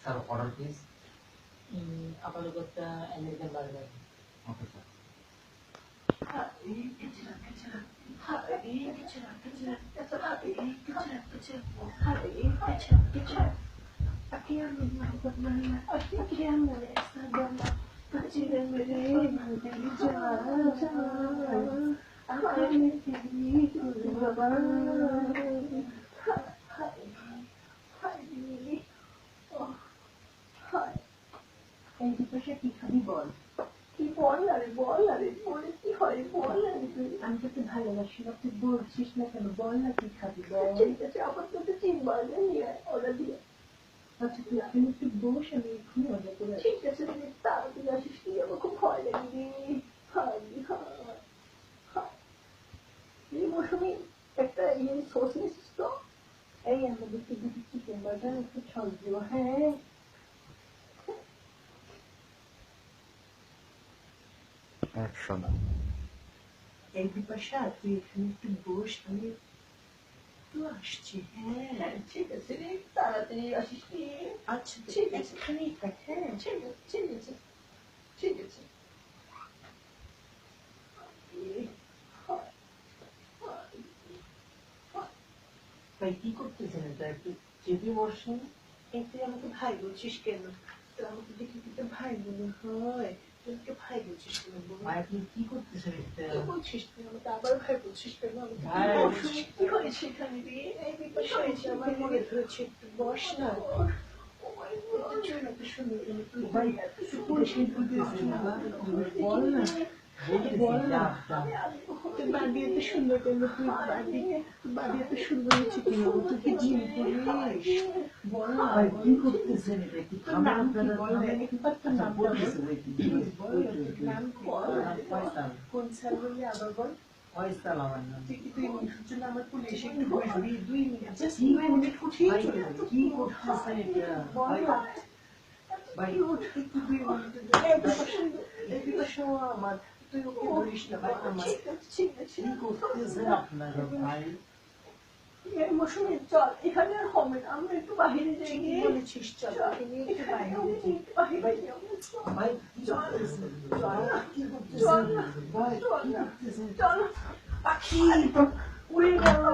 Sir order please. আপনার American burger. Okay sir. এই দুপাশে কি খাবি বল? কি বল আরে বলে কি হয় বল আরে তুই। আমি তোকে ভালোবাসি না, তুই বলছিস না কেন? বল না কি খাবি বল। ঠিক আছে, আমার তোকে চিনবার নিয়ে অর্ডার দিয়ে। আচ্ছা তুই এখানে একটু বস, আমি এক্ষুনি অর্ডার করে। ঠিক আছে, তুই তাড়াতাড়ি আসিস, তুই আমার খুব ভয় লাগবে। এই মৌসুমি একটা সস নিছিস তো? এই আমাদেরকে দুটো চিকেন বার্গার একটু ছল দিও। হ্যাঁ অ্যাকশন। এই বিপাশা তুই এখানে একটু বস, আমি একটু আসছি। হ্যাঁ ঠিক আছে রে, তাড়াতাড়ি আসিস রে। আচ্ছা ঠিক আছে, এখানেই থাক। হ্যাঁ ঠিক আছে ঠিক আছে ঠিক আছে। ভাই কি করতেছেন এটা? একটু চেপে বসেন। তুই আমাকে ভাই বলছিস কেন? তো আমাকে দেখে কি তোর ভাই মনে হয়? তুই ভাই বলছিস কেন? ভাই আপনি কি করতেছেন এটা? কি বলছিস তুই আমাকে? আবার ভাই বলছিস কেন? ভাই কি হয়েছে এখানে রে? এই বিপদ হয়েছে, আমার মনে ধরেছে। একটু বস না। ভাই একটু বসে বলতেছেন না, বল না বল না। তুই বাড়ি এত সুন্দর কেন? তুই বাড়ি এত সুন্দর হয়েছে কেন? তুই কি জিম করিস? বল না। ভাই কি করতেছেন এটা? কি তোর খাবার নাম কি আপনারা বল? একবার তোর নাম বলতেছে ভাই কি বল। নাম কি বল? ফয়সাল। কোন স্যার বললি আবার বল? ফয়সাল আমার নাম। তুই কি 2 মিনিটের জন্য আমার কোলে এসে একটু বসবি? 2 মিনিট, জাস্ট কি 2 মিনিট উঠিয়ে ভাই চলে যাবি। কি করতেছেন এটা? বল ভাই না। ভাই একটু 2 মিনিটের জন্য। এই বিপাশা আমার, তুই ওকে বলিস না ভাই আমার। ঠিক আছে কি করতেছেন আপনারা ভাই? এই মৌসুমে চল, এখানে আর হবে না, আমরা একটু বাহিরে যাই। কি বলেছিস? চল ওকে নিয়ে একটু বাহিরে যাই। বাহিরে যাই। ভাই কি করতেছেন? চল না। কি চল করতেছেন? না। ভাই চল কি না। করতেছেন? চল পাখি উড়ে গেল।